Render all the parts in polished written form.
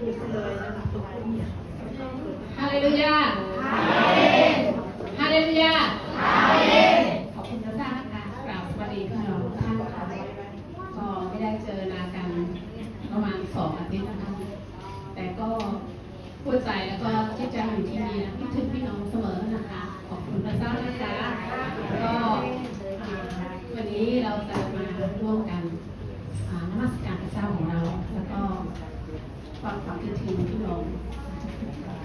ฮาเลลูยาฮาเลลูยาขอบคุณพระเจ้านะคะกราบสวัสดีพี่น้องทุกท่านค่ะก็ไม่ได้เจอนากันประมาณ2 อาทิตย์นะคะแต่ก็พูดใจแล้วก็จิตใจอยู่ที่นี่นะคิดถึงพี่น้องเสมอนะคะขอบคุณพระเจ้านะคะก็วันนี้เราจะมาร่วมกันนมัสการพระเจ้าของเราแล้วก็ฟังความคิดถึงพี่น้อง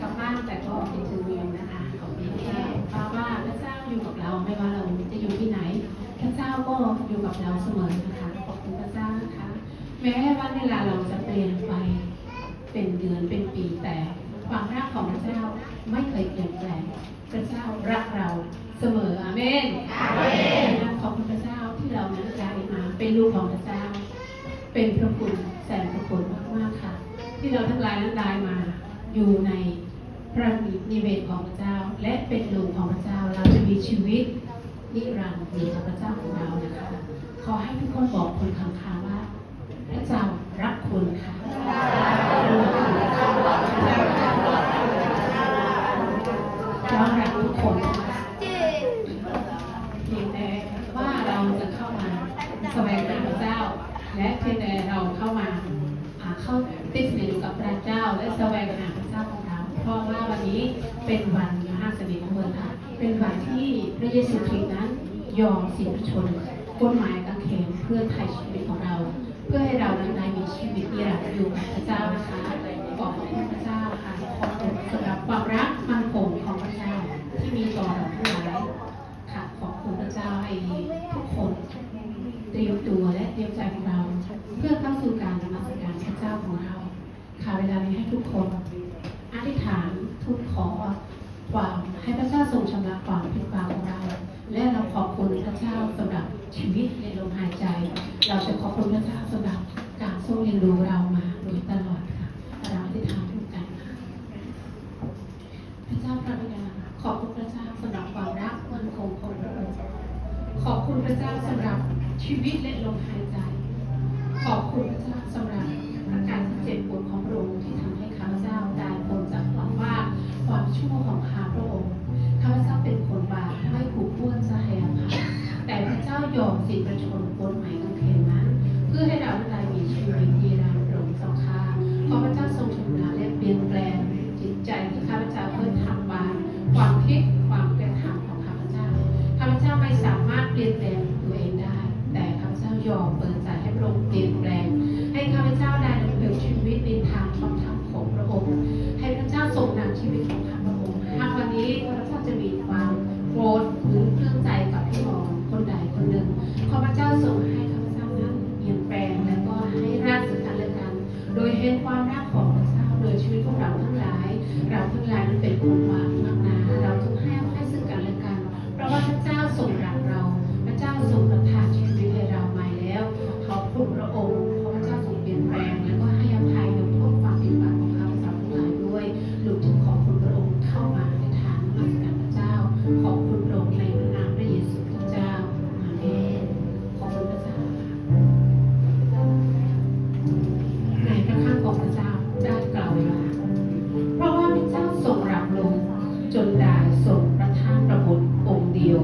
กลับบ้านแต่ก็เป็นถึงวิวนะคะขอบคุณพระเจ้าว่าพระเจ้าอยู่กับเราไม่ว่าเราจะอยู่ที่ไหนพระเจ้าก็อยู่กับเราเสมอนะคะขอบคุณพระเจ้านะคะแม้ว่าเวลาเราจะเปลี่ยนไปเป็นเดือนเป็นปีแต่ความรักของพระเจ้าไม่เคยเปลี่ยนแปลงพระเจ้ารักเราเสมออาเมนขอบคุณพระเจ้าที่เรานั้นได้มาเป็นลูกของพระเจ้าเป็นพระคุณแสนพระคุณมากๆค่ะที่เราทั้งหลายนั้นได้มาอยู่ในพระนิเวศของพระเจ้าและเป็นลูกของพระเจ้าเราจะมีชีวิตนิรันดร์อยู่กับพระเจ้าของเรานะคะขอให้ทุกคนบอกคนข้างๆว่าพระเจ้ารักคุณค่ะเรารักทุกคนเพียงแต่ว่าเราจะเข้ามาแสวงหาพระเจ้าและเพียงแต่เราเข้ามาเข้าติดสนิทอยู่กับพระเจ้าและแสวงหาพระเจ้าของเราเพราะว่าวันนี้เป็นวันมหาสนิทของเมืองค่ะเป็นวันที่พระเยซูคริสต์นั้นยอมสิ้นพระชนม์ก้นไม้กางเขนเพื่อไถ่ชีวิตของเราเพื่อให้เรานั้นได้มีชีวิตนิรันดร์อยู่กับพระเจ้านะคะขอบคุณพระเจ้าค่ะขอบคุณสำหรับความรักมั่นคงของพระเจ้าที่มีต่อเราทั้งหลายค่ะขอบคุณพระเจ้าให้ทุกคนเตรียมตัวและเตรียมใจของเราเพื่อเข้าสู่การนมัสการพระเจ้าของเราค่ะเวลานี้ให้ทุกคนอธิษฐานทุกขอความให้พระเจ้าทรงชำระความผิดบาปของเราและเราขอบคุณพระเจ้าสำหรับชีวิตในลมหายใจเราจะขอบคุณพระเจ้าสำหรับการทรงเลี้ยงดูเรามาโดยตลอดค่ะเราอธิษฐานทุกกันค่ะพระเจ้าพระบิดาขอบคุณพระเจ้าสำหรับความรักมั่นคงของพระองค์ขอบคุณพระเจ้าสำหรับชีวิตและลมหายใจขอบคุณพระเจ้าสำหรับอาการเจ็บปวดของพระองค์ที่ทำให้ข้าพเจ้าได้พ้นจากความบาปความชั่วของข้าพระองค์ข้าพเจ้าเป็นคนบาปไม่ถูกพ้นจะให้อภัยแต่พระเจ้ายอมสิ้นพระชนม์บนไม้กางเขนนั้นเพื่อให้เราได้มีชีวิตนิรันดร์เจ้าค่ะขอพระเจ้าทรงชำระและเปลี่ยนแปลงจิตใจที่ข้าพเจ้าเคยทำบาปความคิดความกระทำของข้าพเจ้าไม่สามารถเปลี่ยนแปลงตัวเองได้แต่ข้าพเจ้ายอมเปิดใจให้พระองค์เปลี่ยนแปลงให้ข้าพเจ้าได้ดำเนินชีวิตในทางช่องทางของพระองค์ให้พระเจ้าทรงนำชีวิตของข้าพระองค์หากวันนี้ข้าพเจ้าจะมีความโกรธหรือเครื่องใจกับพี่น้องคนใดคนหนึ่งขอพระเจ้าทรงให้ข้าพเจ้านั้นเปลี่ยนแปลงและก็ให้รักซึ่งกันและกันโดยเห็นความรักของพระเจ้าโดยชีวิตของเราทั้งหลายนั้นเป็นคนวางมากนะเราต้องให้ซึ่งกันและกันเพราะว่าพระเจ้าทรงรักเราพระเจ้าทรงประทานชีวิตให้เราใหม่แล้วขอบคุณพระองค์ขอพระเจ้าทรงเปลี่ยนแปลงแล้วก็ให้อภัยยกโทษความผิดบาปของข้าพเจ้าทั้งหลายด้วยลูกจึงขอบคุณพระองค์เข้ามาในทางนมัสการพระเจ้าขอบคุณพระองค์ในพระนามพระเยซูคริสต์เจ้าอาเมนขอบคุณพระเจ้าในพระคัมภีร์ของพระเจ้าได้กล่าวไว้ว่าเพราะว่าพระเจ้าทรงรับรู้จนได้ทรงประทานพระบุตรองค์เดียว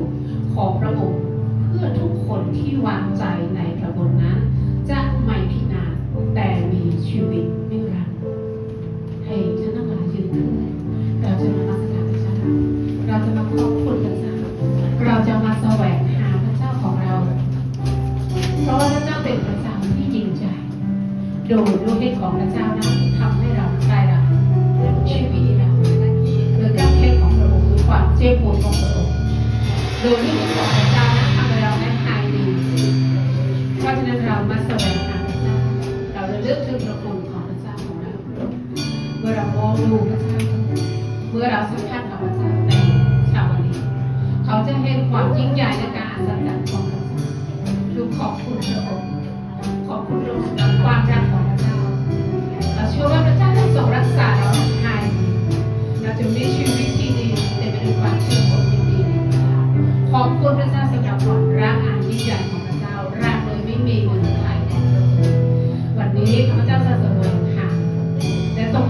ของพระองค์เพื่อทุกคนที่วางใจในพระบุตรนั้นจะไม่พินาศแต่มีชีวิตนิรันดร์ให้ท่านทั้งหลายยืนขึ้นเราจะมานมัสการพระเจ้าเราจะมาขอบคุณพระเจ้าเราจะมาแสวงหาพระเจ้าของเราเพราะว่าพระเจ้าเป็นพระเจ้าที่ยิ่งใหญ่โดยฤทธิ์ของพระเจ้านั้นทำให้เราได้รับชีวิตเราโดยการเทศของพระองค์ความเจ็บปวดของพระองค์โดยฤทธิ์ของพระเจ้านั้นทำให้เราได้หายดีเพราะฉะนั้นเรามาแสวงหาพระเจ้าเราจะเลือกถึงพระคุณของพระเจ้าของเราเมื่อเรามองดูพระเจ้าเมื่อเราสัมผัสกับพระเจ้าในเช้าวันนี้เขาจะเห็นความยิ่งใหญ่และการอัศจรรย์ของพระเจ้าลูกขอบคุณพระองค์ขอบคุณพระองค์สำหรับความรักของพระเจ้าเราเชื่อว่าพระเจ้าจะทรงรักษาเราให้เราจะมีชีวิตที่ดีเต็มไปด้วยความเชื่อของที่ดีขอบคุณพระเจ้าสำหรับความรักอันยิ่งใหญ่ของพระเจ้ารักโดยไม่มีเงื่อนไขของพระองค์วันนี้ข้าพเจ้าจะแสวงหาและต้อง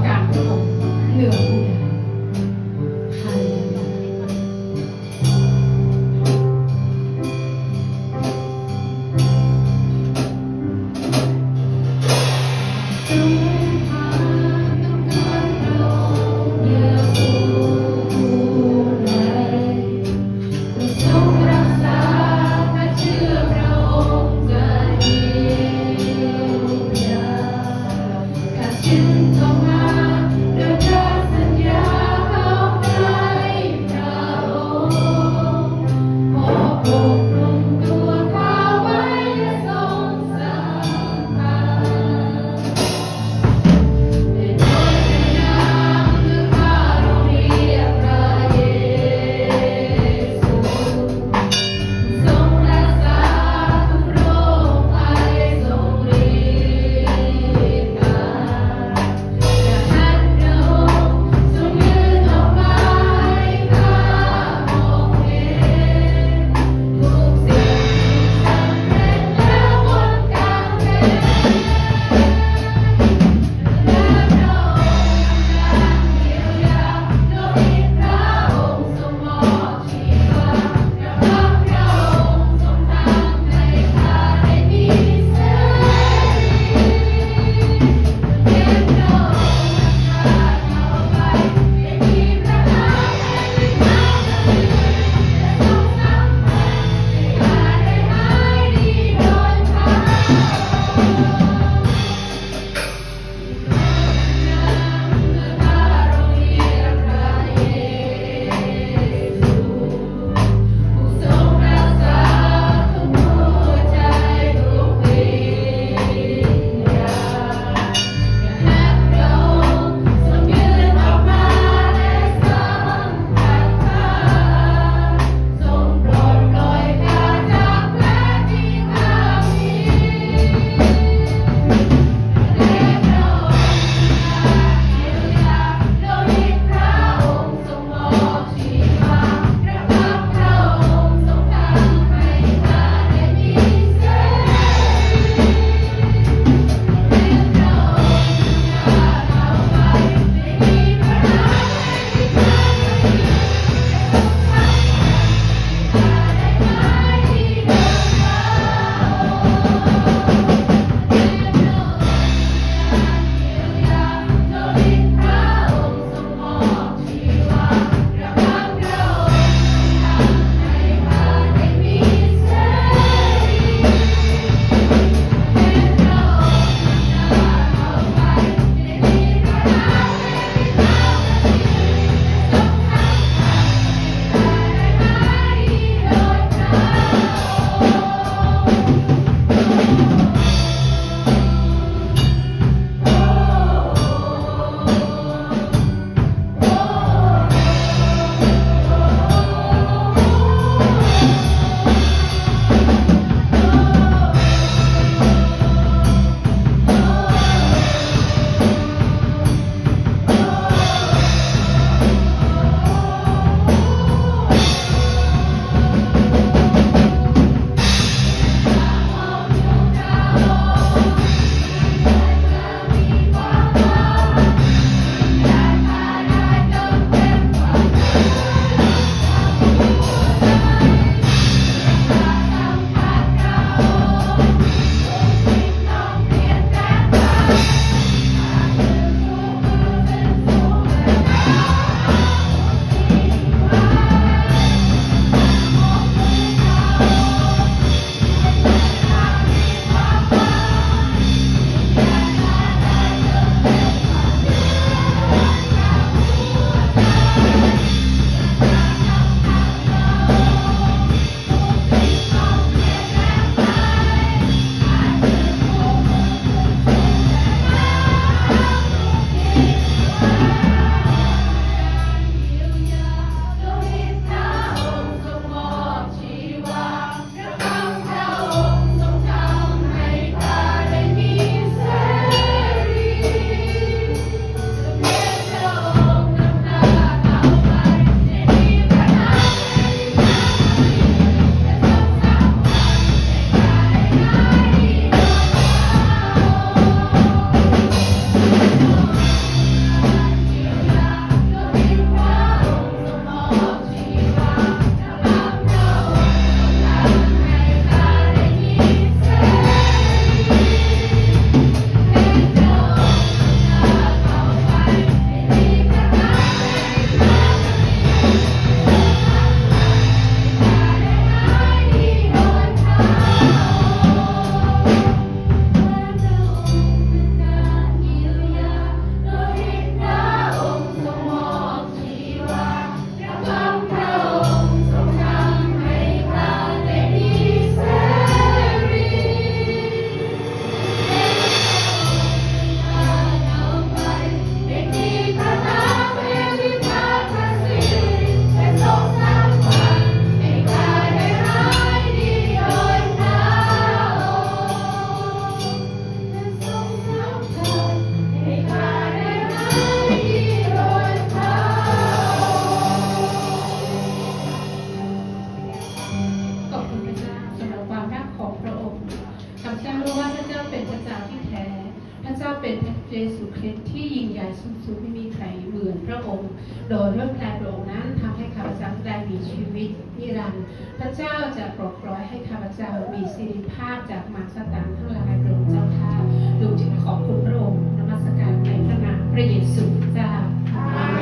สุดไม่มีใครเหมือนพระองค์ โดยด้วยพระองค์นั้นทำให้ข้าพเจ้าได้มีชีวิตนิรันดร์พระเจ้าจะปลดปล่อยให้ข้าพเจ้ามีสิริภาพจากมารซาตานทั้งหลายพระองค์เจ้าข้าลูกจึงขอบคุณพระองค์นมัสการในพระนามพระเยซูเจ้าอาเม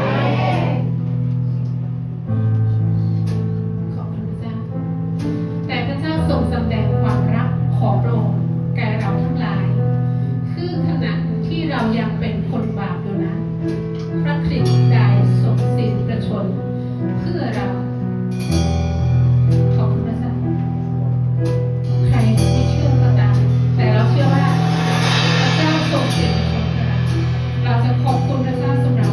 นขอบคุณพระเจ้าแต่พระเจ้าทรงแสดงความรักของพระองค์แก่เราทั้งหลายคือขณะที่เรายังเป็นคนบาปอยู่นั้นพระคริสต์ได้ทรงสิ้นพระชนม์เพื่อเราขอบคุณพระเจ้าใครไม่เชื่อก็ตามแต่เราเชื่อว่าพระเจ้าทรงสิ้นพระชนม์เพื่อเราจะขอบคุณพระเจ้าสำหรับ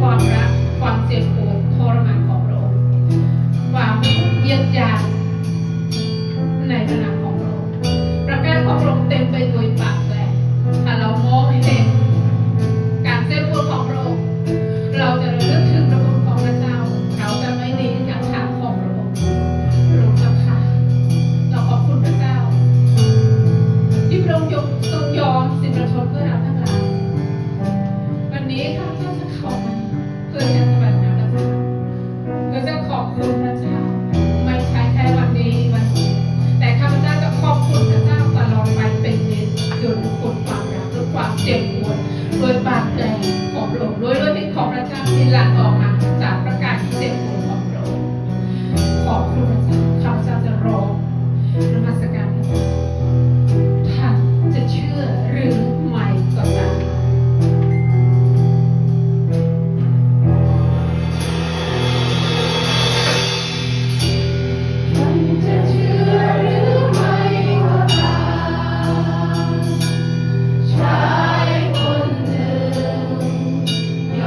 ความรักความเจ็บปวดทรมานของพระองค์ความเยียดยาในพระนามของพระองค์ประกาศของพระองค์เต็มไปด้วยบาปแผลถ้าเรามองเห็นการเจ็บปวดของพระองค์เราจะระลึกถึงพระคุณของพระเจ้าเราจะไม่หนีจากทางของพระองค์พระองค์เจ้าค่ะเราขอบคุณพระเจ้าที่พระองค์ทรงยอมสิ้นพระชนม์เพื่อเราทั้งหลายวันนี้ข้าพเจ้าจะเข้ามาเพื่อจะแสวงหาพระเจ้าเพื่อจะขอบคุณพระเจ้าไม่ใช่แค่วันนี้วันนี้แต่ข้าพเจ้าจะขอบคุณพระเจ้าตลอดไปเป็นนิจด้วยคุณความรักด้วยความเจ็บปวดด้วยบาดแผลของพระองค์ด้วยฤทธิ์ของพระเจ้าที่หลั่งออกมาจากประกาศที่เจ็บปวดของพระองค์ขอบคุณพระเจ้าข้าพเจ้าจะรอนมัสการพระเจ้าท่านจะเชื่อหรือไม่ก็ตามจะเชื่อหรือไม่ก็ตามชายคนหนึ่งย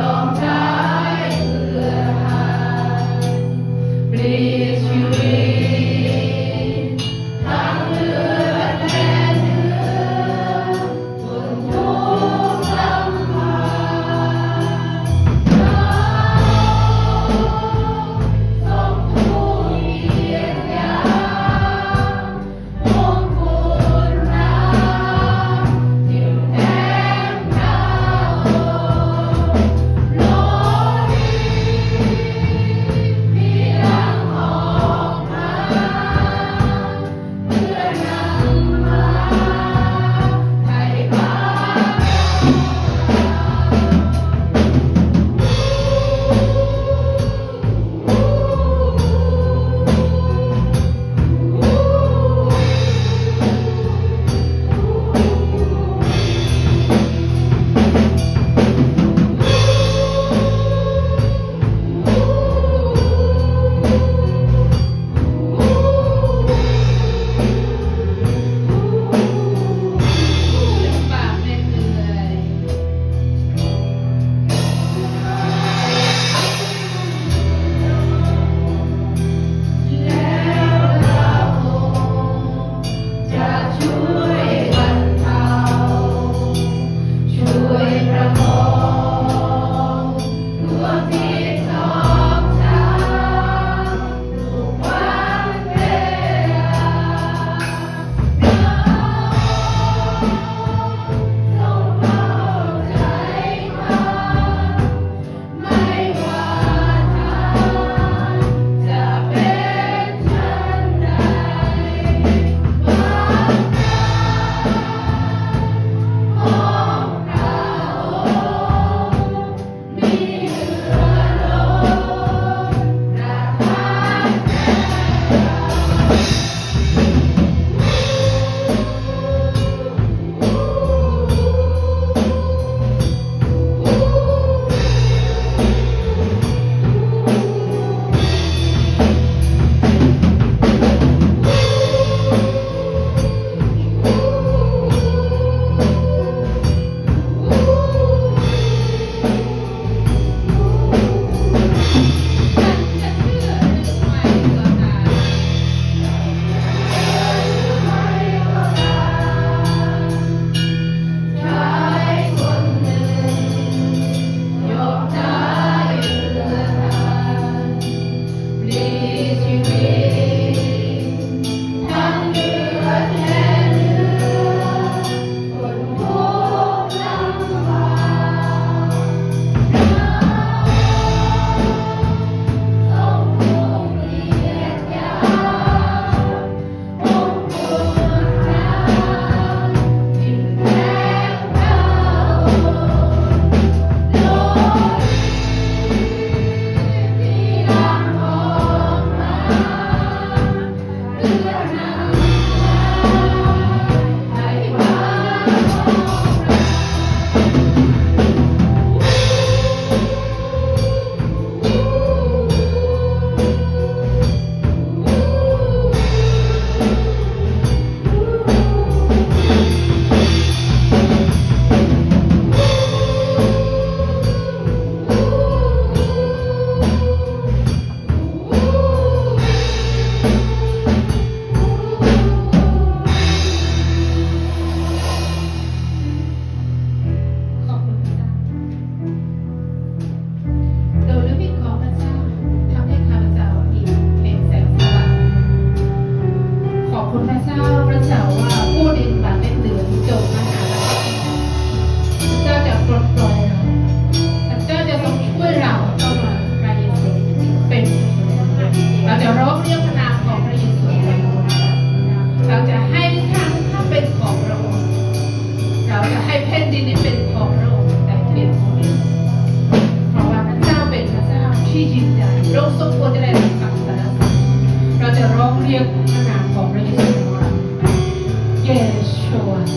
ยกพระนามของพระเยซูของเราเยชูวา เ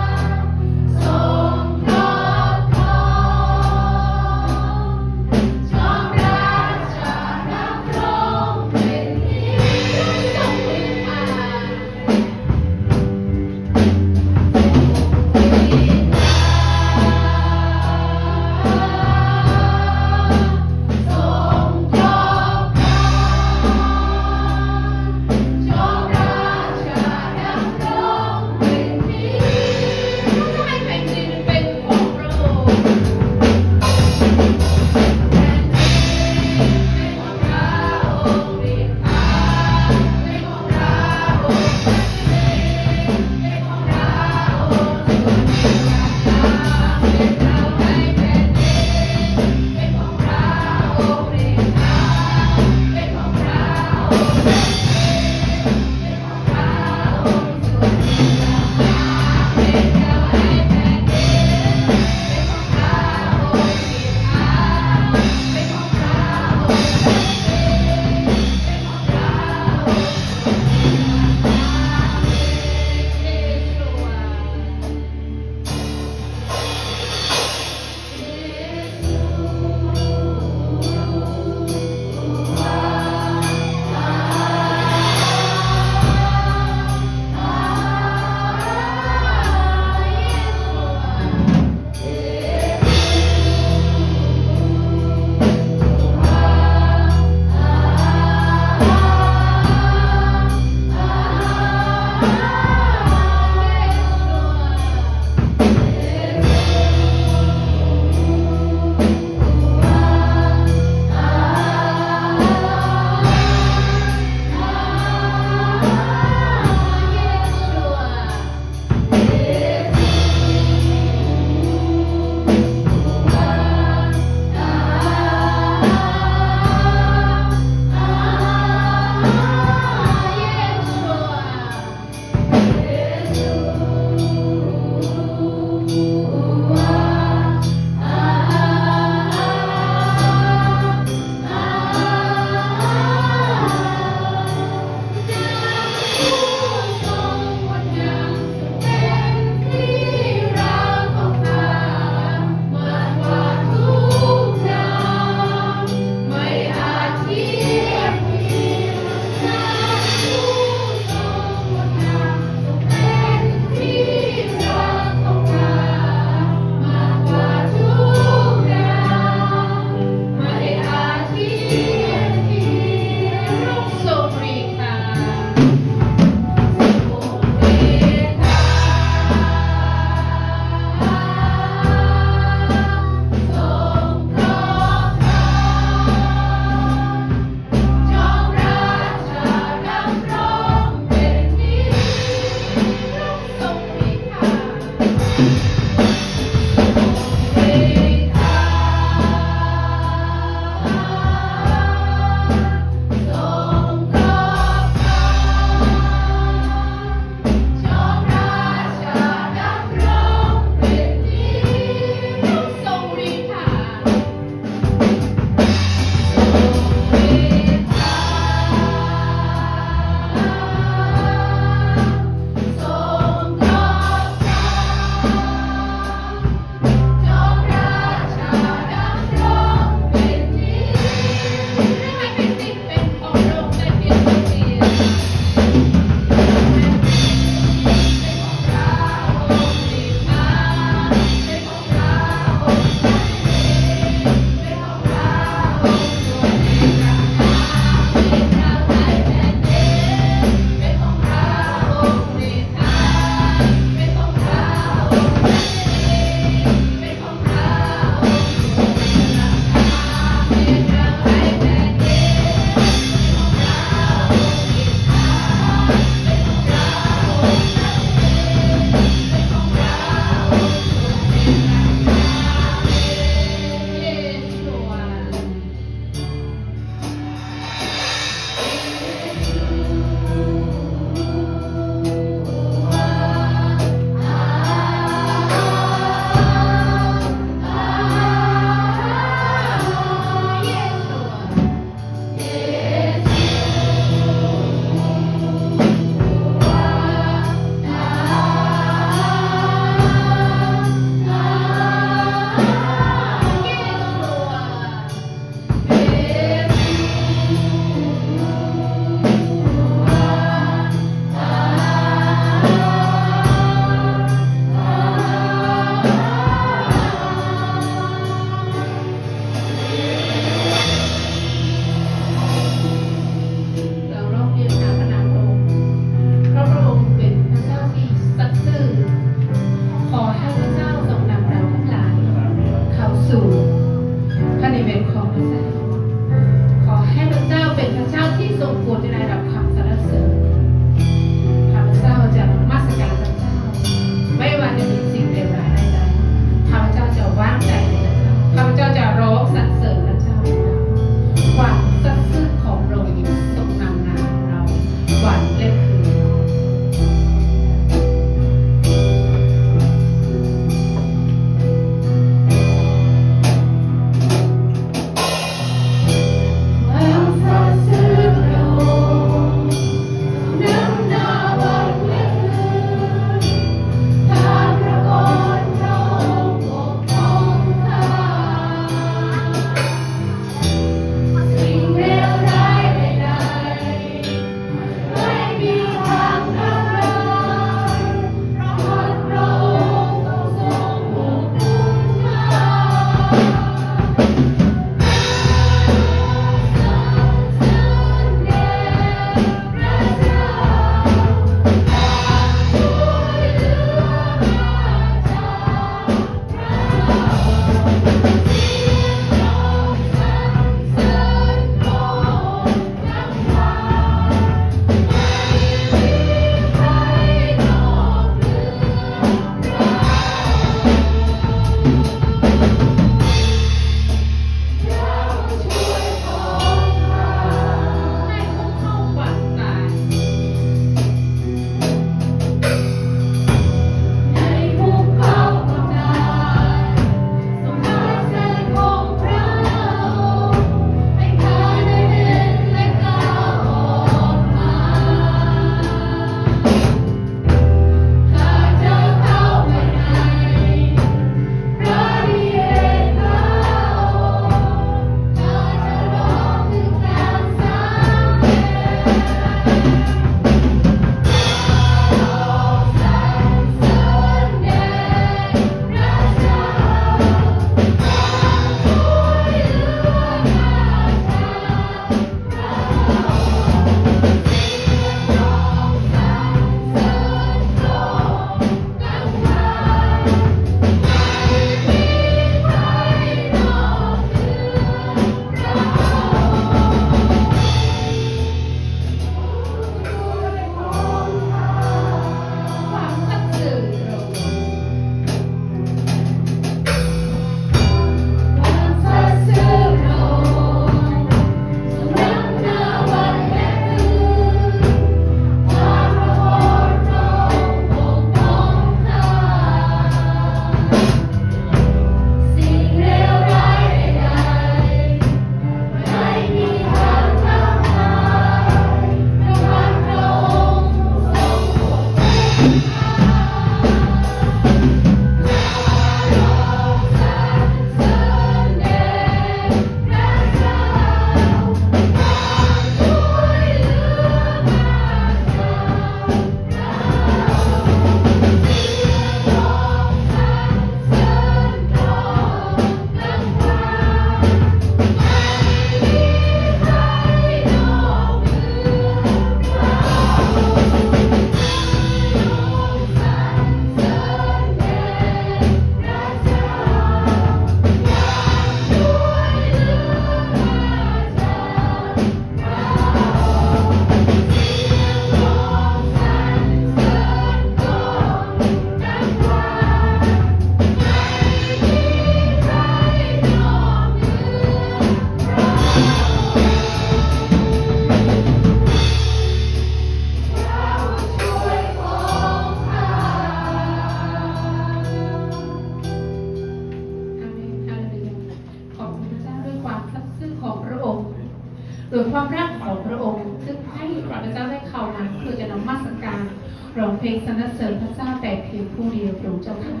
ร้องเพลงสรรเสริญพระเจ้าแต่เพียงผู้เดียวพระองค์เจ้าข้า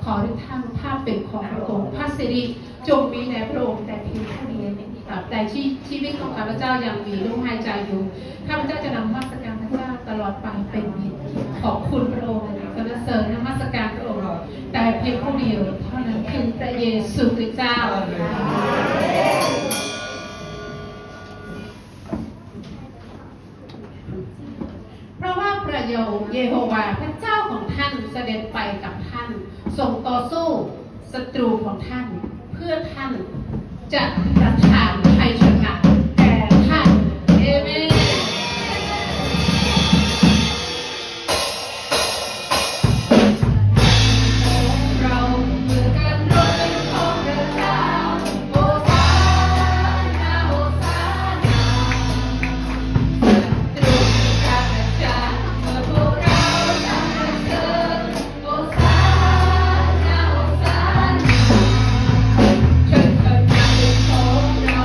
ขอทุกท่านภาพเป็นของพระองค์พระสิริจงมีแด่พระองค์แต่เพียงผู้เดียวตราบใดชีวิตของข้าพเจ้ายังมีลมหายใจอยู่ข้าพเจ้าจะนำนมัสการพระเจ้าตลอดไปเป็นนิจขอบคุณพระองค์สรรเสริญนมัสการพระองค์แต่เพียงผู้เดียวเท่านั้นคือพระเยซูคริสต์เจ้าเพราะว่าพระเยโฮวาห์พระเจ้าของท่านเสด็จไปกับท่านทรงต่อสู้ศัตรูของท่านเพื่อท่านจะประทานชัยชนะแก่ท่านเอเมนเราเหมือนกันรถเป็นของพระเจ้าโอซานาโอซานาศัตรูข้าพเจ้าเมื่อพวกเราสรรเสริญโอซานาโอซานาเชิญเถิดนางเป็นของเรา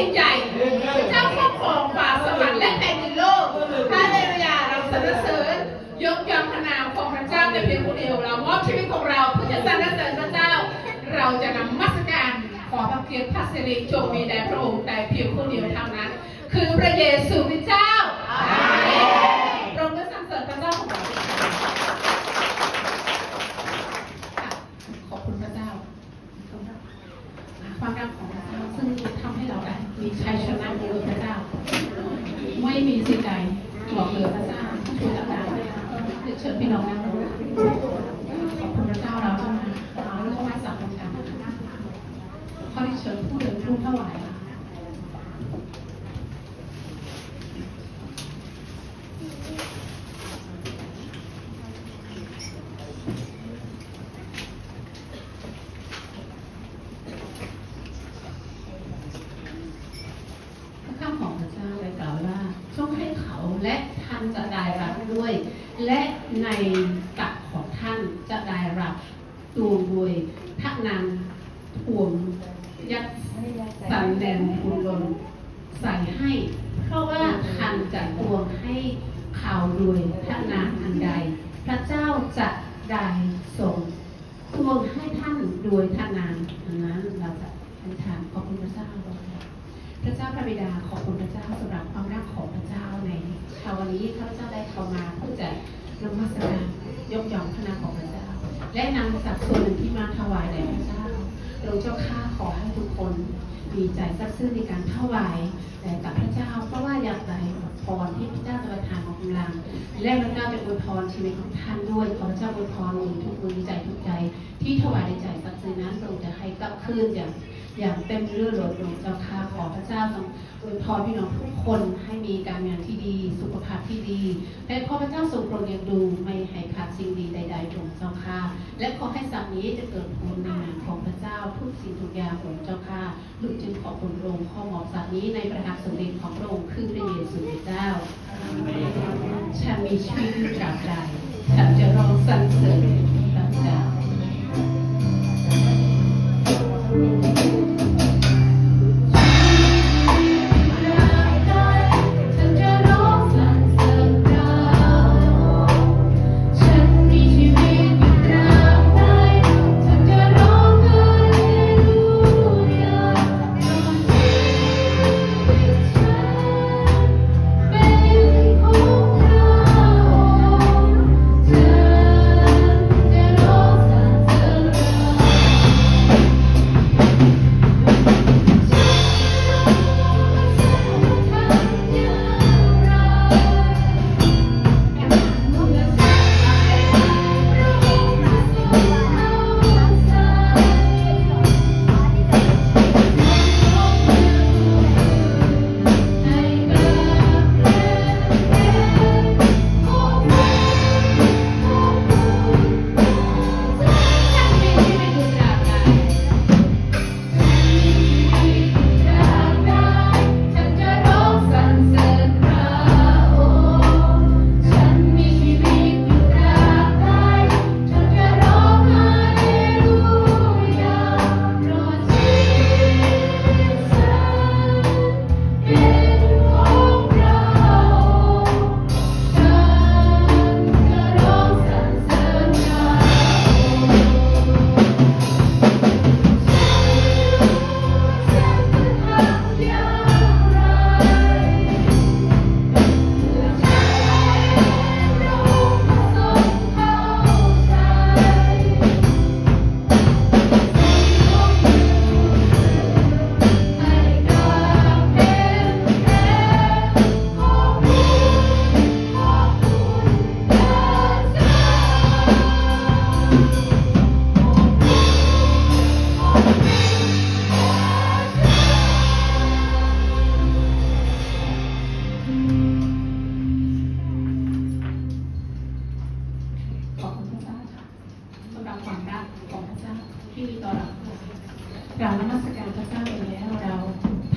ยิ่งใหญ่พระเจ้าครอบครองฟ้าสวรรค์และแผ่นดินโลกฮาเลลูยาเราสรรเสริญยกย่องพระนามของพระเจ้าแต่เพียงผู้เดียวเรามอบชีวิตของเราเพื่อจะสรรเสริญพระเจ้าเราจะนำมัสการขอพระเกียรติพระสิริจงมีแด่พระองค์แต่เพียงผู้เดียวเท่านั้นคือพระเยซูคริสต์เจ้าเราก็สรรเสริญพระเจ้าของเราขอบคุณพระเจ้าความรักของพระเจ้าซึ่งทำให้เราได้มีชัยชนะโดยพระเจ้าไม่มีสิ่งใดบอกเหลือพระเจ้าช่วยเราได้เชิญพี่น้องนั่งขอบคุณพระเจ้าเราจะมาแล้วก็มาสับกันขอที่เชิญผู้เดินผู้ถวายข้าของพระเจ้าได้กล่าวว่าต้องให้เขาและท่านจะได้รับด้วย และในกักของท่านจะได้รับตัวด้วยพระนามถ่วงยัดสันแดนบุญลนใส่ให้ เพราะว่าท่านจะตวงให้ข่าวด้วยพระนามอันใด พระเจ้าจะได้ทรงทวงให้ท่านด้วยพระนามอันนั้นเราจะอธิษฐานขอบคุณพระเจ้าพระเจ้าพระบิดาขอบคุณพระเจ้าสำหรับความรักของพระเจ้าในเช้าวันนี้ข้าพเจ้าได้เข้ามาเพื่อจะนมัสการยกย่องพระนามของพระเจ้าและนำสัดส่วนหนึ่งที่มาถวายแด่พระเจ้าเราเจ้าข้าขอให้ทุกคนมีใจซักซื่อในการถวายแด่กับพระเจ้าเพราะว่าอยากได้พรที่พระเจ้าจะประทานของกำลังและพระเจ้าจะอวยพรชีวิตของท่านด้วยขอพระเจ้าอวยพรทุกมือใจทุกใจที่ถวายในใจซักซื่อนั้นเราจะให้กลับคืนอย่างเต็มเรื่อล้นเจ้าข้าขอพระเจ้าทรงอวยพรพี่น้องทุกคนให้มีการงานที่ดีสุขภาพที่ดีและขอพระเจ้าทรงโปรดเลี้ยงดูไม่ให้ขาดสิ่งดีใดๆของเจ้าข้าและขอให้สัตว์นี้จะเกิดผลในนามของพระเจ้าทุกสิ่งทุกอย่างของเจ้าข้าลูกจึงขอบคุณพระองค์ข้อมอบสัตว์นี้ในพระหัตถ์ทรงฤทธิ์ของพระองค์คือพระเยซูคริสต์เจ้าฉันมีชีวิตอยู่ตราบใดฉันจะร้องสรรเสริญ